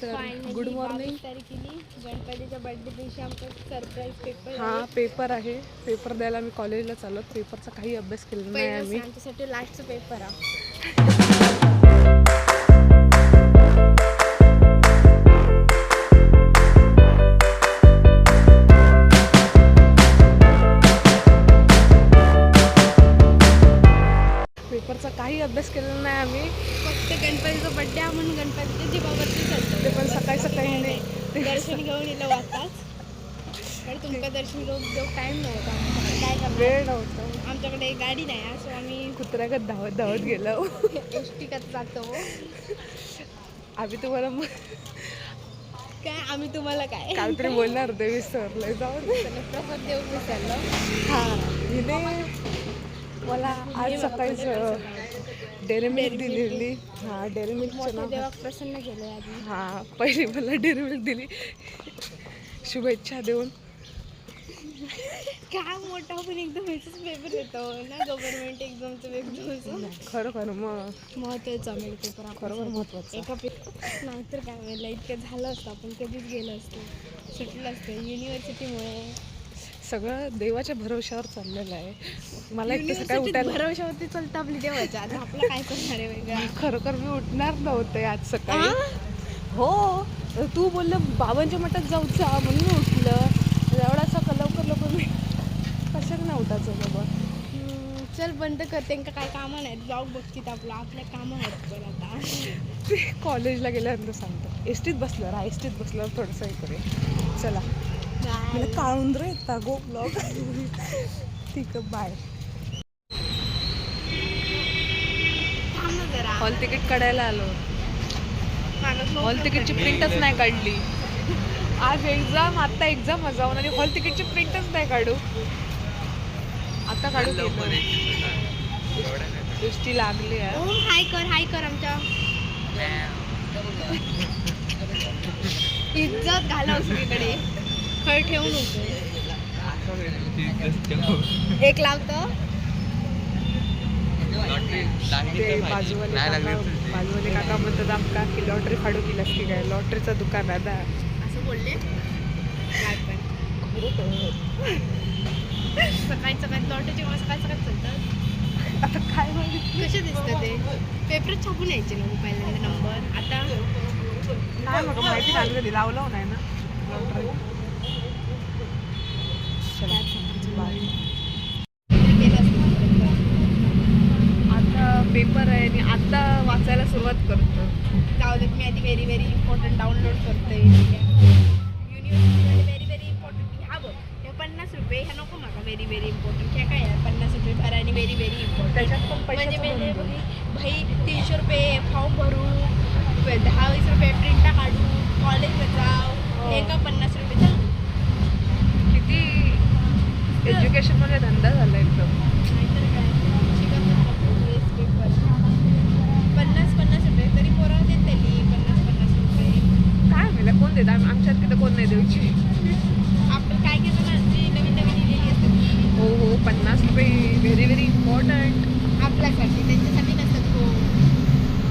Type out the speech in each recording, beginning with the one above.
तर good morning. गणपतीच्या birthday दिवशी आमचा सरप्राईज पेपर. हां पेपर आहे. पेपर द्यायला मी कॉलेजला चाललो. पेपरचा काही अभ्यास केलेला नाही आम्ही. आमच्यासाठी लास्टचा पेपर आहे. पेपरचा काही अभ्यास केलेला नाही आम्ही. फक्त गणपतीचा बर्थडे आहे म्हणून गणपतीच्या जीवावरती चालतो. ते पण सकाळी सकाळी नाही. दर्शन घेऊन येलं वाटताच. पण तुमका दर्शन घेऊन टाईम नव्हता. काय करणार, वेळ नव्हता. आमच्याकडे गाडी नाही असो आम्ही कुत्र्यागत धावत धावत गेलो. एसटीत जातो. आम्ही तुम्हाला काय आम्ही तुम्हाला काय काहीतरी बोलणार होते विसरलं. जाऊ दे. प्रसाद देऊन विसरलो. हां हिने मला आज सकाळीच डेअरी मिल्क दिलेली. हां डेअरी मिल्कचं नाव. देवा प्रसन्न केलं आधी. हां पहिली मला डेअरी मिल्क दिली शुभेच्छा देऊन. काय मोठा पण एकदम ह्याचाच पेपर येतो ना गव्हर्नमेंट एक्झामचं पेपर. खरोखर मग महत्वाचा मिळेल पेपर. खरोखर महत्त्वाचं. एका पेपर नाहीतर काय वेळेला इतकं झालं असतं आपण कधीच गेलो असतो. सुटलं असतं युनिव्हर्सिटीमुळे. सगळं देवाच्या भरोशावर चाललेलं आहे. मला एक सकाळी उठायला भरोशावरती चालतं आपली देवाच्या. आता आपलं काय करणार आहे वेगळं. खरोखर मी उठणार नव्हते आज सकाळी. हो तू बोललं बाबांच्या मठात जाऊ जा म्हणून उठलं. एवढा सकाळ लवकर लवकर मी कशाला नाही उठायचं बाबा. चल बंद कर. त्यांना काय कामं नाहीत. जाऊ बघतीत आपल्या कामं आहेत. पण आता ते कॉलेजला गेल्यानंतर सांगतो. एसटीत बसलं एसटीत बसल्यावर थोडंसं हे करूया. चला मला काळून रे येता गो ब्लॉग. ठीक आहे बाय. हॉल तिकीट काढायला आलो. हॉल तिकीटची प्रिंटच नाही काढली. आज एक्झाम आता एक्झाम जाऊन आणि हॉल तिकीटची प्रिंटच नाही काढू. आता काढू. एसटी लागली आहे. हाय कर आमच्या इज्जत घालव सगळीकडे. खळ ठेवू नको. एक लावतो. ते बाजूवाले काका म्हणतात आमका की लॉटरी फाडू केलास की काय. लॉटरीचं दुकान आहे ना असं बोलले. काय पण सकाळी सकाळी लॉटरीचे सकाळी चालतात. आता काय माहिती कसे दिसतं ते. पेपर छापून यायचे ना पहिल्यांदा नंबर. आता नाही मग माहिती नाही. कधी लावलं नाही ना लॉटरी. आता पेपर आहे आणि आता वाचायला सुरुवात करतो. जाऊ दे. मी आधी व्हेरी व्हेरी इम्पॉर्टंट डाउनलोड करते. युनिव्हर्सिटीमध्ये व्हेरी व्हेरी इम्पॉर्टंट ह्या बघ. हे 50 रुपये ह्या नको मला. व्हेरी व्हेरी इम्पॉर्टंट ह्या काय आहे. 50 रुपये भरा आणि व्हेरी व्हेरी इम्पॉर्टंट. त्याच्यात पण म्हणजे पैसे भाई 300 रुपये फॉर्म भरू. 10-20 रुपये प्रिंटा काढू. कॉलेजला जाऊ. हे का 50 रुपये. किती एज्युकेशन मध्ये धंदा झाला एकदम. नाहीतर काय शिकत पेपर 50 रुपये तरी पोरं देतली. 50 रुपये काय मिळालं कोण देत. आमच्यात तिथं कोण नाही द्यायची. आपण काय केलं ना जी नवीन नवीन दिलेली असते ती. हो 50 रुपये व्हेरी व्हेरी इम्पॉर्टंट आपल्यासाठी त्यांच्यासाठी नसतात.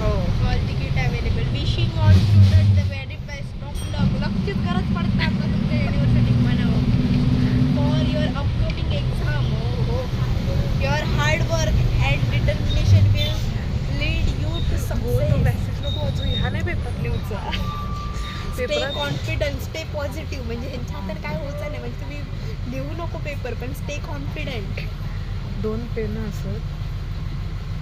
हो hall ticket available. Wishing all student the very best of luck. लक्षच गरज पडतात का तुमच्या युनिव्हर्सिटी म्हणावं for your upcoming exam. Your hard work and determination will lead you to success. Message नको वाचू. ह्या नाही पेपर न्यूजचा. Stay confident. Stay positive. म्हणजे ह्यांच्या हातात काय होतं नाही. म्हणजे तुम्ही लिहू नको पेपर पण स्टे कॉन्फिडंट. 2 पेन असत.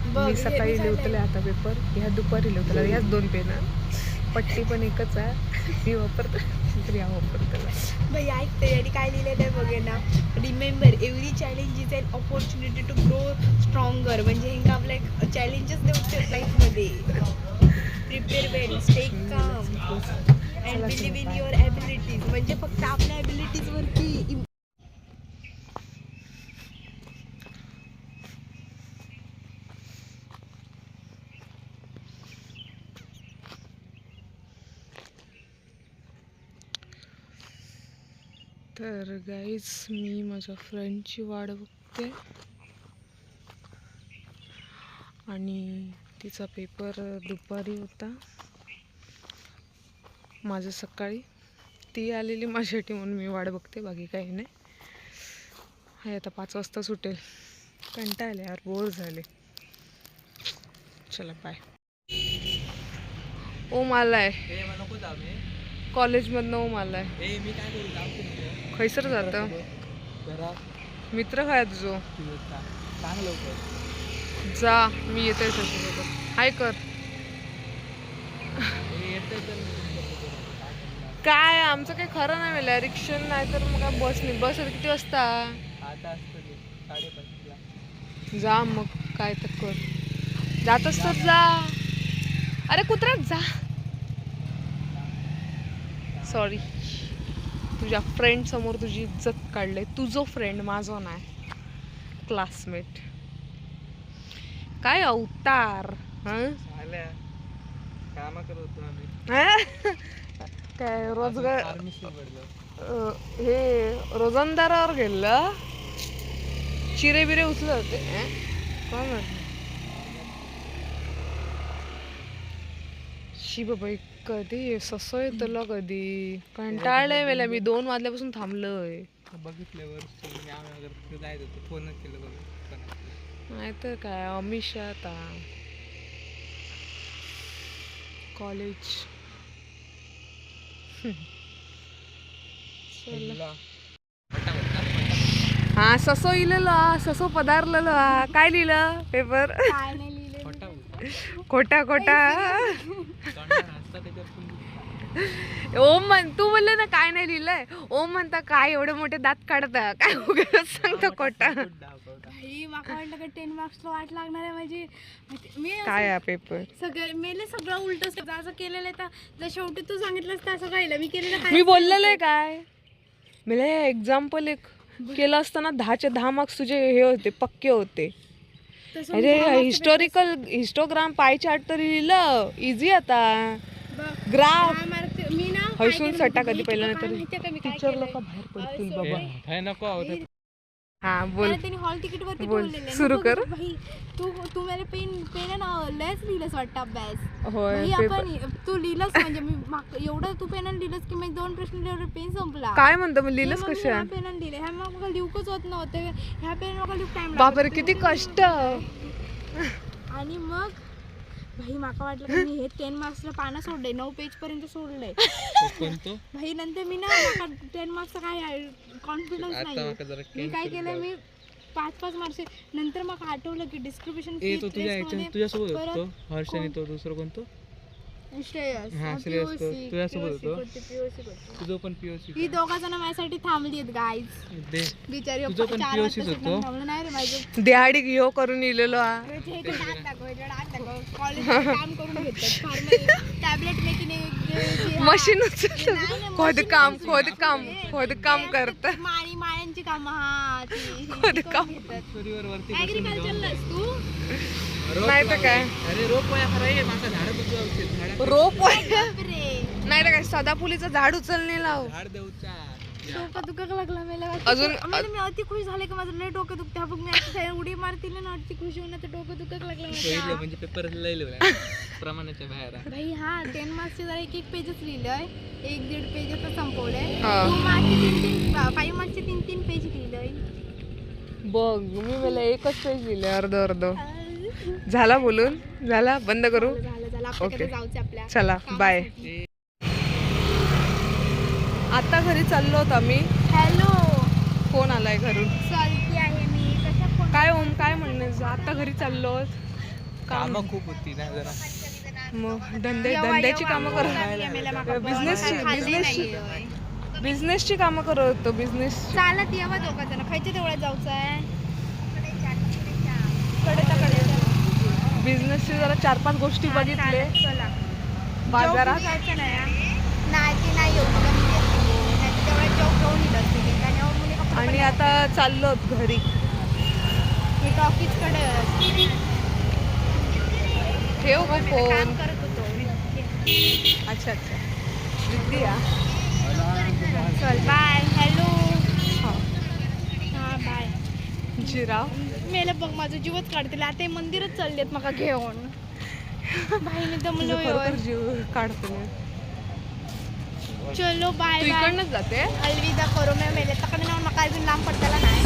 मी सकाळी लिहतले आता पेपर. ह्या दुपारी लिहतला. ह्याच 2 पेन. पट्टी पण एकच आहे. मी वापरतो तर या वापरतो. भाई ऐक तयारी काय लिहिलेलं आहे बघे ना. Remember every challenge is an opportunity to grow stronger. म्हणजे हे का आपल्या एक चॅलेंजेस देऊ लाईफमध्ये. Prepare well. Stay calm and believe in your abilities. म्हणजे फक्त आपल्या ॲबिलिटीजवरती. तर गाईज मी माझ्या फ्रेंडची वाट बघते आणि तिचा पेपर दुपारी होता. माझं सकाळी ती आलेली माझ्यासाठी म्हणून मी वाट बघते, बाकी काही नाही. हाय आता 5 वाजता सुटेल. कंटाळले यार, बोर झाले. चला बाय. ओम आलाय कॉलेजमधनं. ओम आलाय. खैसर जातं मित्र काय तुझं? जा, मी येते त्याच्यासोबत. हाय कर. काय आमचं काही खरं नाही मिळालं. रिक्षा नाही तर मग काय बसने. बस किती वाजता? आता असतं ते 5:30ला. जा मग काय तर कर. जात असत जा. अरे कुत्र्यात जा. सॉरी, तुझ्या फ्रेंड समोर तुझी इज्जत काढले. तुझो फ्रेंड, माझं नाही. क्लासमेट. काय अवतार. झाल्या काम करत होतो आम्ही. काय रोजगार फार्मसी पडलं. हे रोजंदारावर गेलं. चिरे बिरे उचलत होते. काय म्हणत शी बाबा, कधी ससो येतलो कधी. कंटाळलंय मला. मी 2 वाजल्यापासून थांबलोय. बघितल्यावर जायचं होतं, फोनच केलं बघ. नाही तर काय, अमिषा आता कॉलेज. हा ससो इलेलो. ससो पदारलेलो. काय लिहिलं पेपर? काय नाही लिहिले. खोटा खोटा. ओम म्हण, तू बोलले ना काय नाही लिहिलंय. ओम म्हणता काय एवढे मोठे दात काढता काय उगाच सांगता खोटा. भाई माका वाटलं का 10 मार्क्सला वाट लागणार आहे माझी. मी काय पेपर? सगळं मेले सगळं उलट असं केलेलं आहे. तर शेवटी तू सांगितलंस तसं काय मी केलेलं. मी बोललेलं आहे काय? मला एक्झाम्पल एक केलं असताना 10चे 10 मार्क्स तुझे हे होते, पक्के होते. अरे हिस्टोग्राम पाय चार्ट तरी लिहिलं. इझी आता. ग्राफ मी ना हैसून सटा कधी पहिला नाही तर टीचर लोक बाहेर पडतील बाबा. काय नको. हा बोल. त्यांनी हॉल तिकीट वरती बोल, ठेवलेले. सुरू कर. भाई तू मेरे पेन ना लयच लिहिलंस वाटतं अभ्यास. होय, भाई पेपर. आपण तू लिहिलंस म्हणजे मी एवढं तू पेनानं लिहिलंस की मी 2 प्रश्न लिहिले पेन संपला. काय म्हणतो मग लिहिलंस कशा? ह्या पेनानं लिहिले. ह्या मग लिहूकच होत नव्हतं. ह्या पेन मला लिहूक टाइम बापरे किती कष्ट. आणि मग भाई माका वाटलं की मी हे 10 मार्क्सला पानं सोडले. 9 पेज पर्यंत सोडलंय. कोणतो भाई नंतर मी ना 10 मार्क्सचा काय कॉन्फिडन्स नाही. मी काय केलं, मी 5 मार्क्स नंतर मग आठवलं की डिस्क्रिप्शन तुझ्यासोबत होतो. हर्ष आणि तो दुसरं कोणतो? श्रेयस. हा, श्रेयस तो तुझ्यासोबत होतो. तुझं पण POC. ही 2 जण माझ्यासाठी थांबली आहेत गाईज. दे बिचारी तुझं पण 4 POC वाजता होतो. थांबलं नाही रे माझं. दिहाडी घेऊ करून लिहिलेलो. कॉलेज काम करून घेतात. टॅबलेट मेकिंग मशीन खोदकाम करत. माळ्यांची काम. हा खोदकाम. ऍग्रिकल्चरलाच तू. नाही तर काय, अरे रोप वया खरं माझं झाड बघू. रोप बापरे. नाही तर काय, सदाफुलीचं झाड उचलणे लाव. झाड देऊचा. डोकं दुखायला लागला मला. अजून मी अति खुश झाले की माझं लय डोकं दुखते. बघ मी आता उडी मारतील ना अति खुश होऊन तर डोकं दुखायला लागलं पहिलं म्हणजे पेपर लिहिलं प्रमाणाच्या बाहेर. भाई हा 10 मार्क्सचे जरा 1 पेजच लिहिलंय. 1-1.5 पेज आता संपवलंय. हा. 2 मार्क्सचे 5 मार्क्सचे 3 पेज लिहिलंय. बघ मी मला एकच पेज लिहिले, अर्ध झाला. बोलून झाला, बंद करू. झालं ओके. आपल्याकडे जाऊचं आपल्या. चला बाय. आता घरी चाललो होतो आम्ही. हॅलो, फोन आलाय घरून. चालती आहे मी. कशा फोन? काय ओम काय म्हणणं? आता घरी चाललो. कामं खूप होती ना जरा. मग धंद्याची कामं करत. बिझनेसची कामं करत होतो. बिझनेस चालत यावा 2 जण. खायच्या तेवढ्यात जाऊचं आहे. बिझनेसची जरा 4-5 गोष्टी बघितले बाजारात. जायचं नाही ती नाही येऊ मग मी नाही तेवढ्यात जॉब घेऊन दिलं असते. आणि आता चाललो घरी. मी टॉकीजकडे ठेव का काम फोन? करत होतो. अच्छा विद्या. चल बाय. हॅलो. हा. हा बाय. जिराव मेला बघ माझं जीवच काढतील. आता हे मंदिरच चाललेत मका घेऊन. भाई मी दमलो. खरोखर जीव काढतो. चलो बाय तू बाय इकडनंच जाते अलविदा करो मी मेले तकडे म्हाका अजून लांब पडताला नाही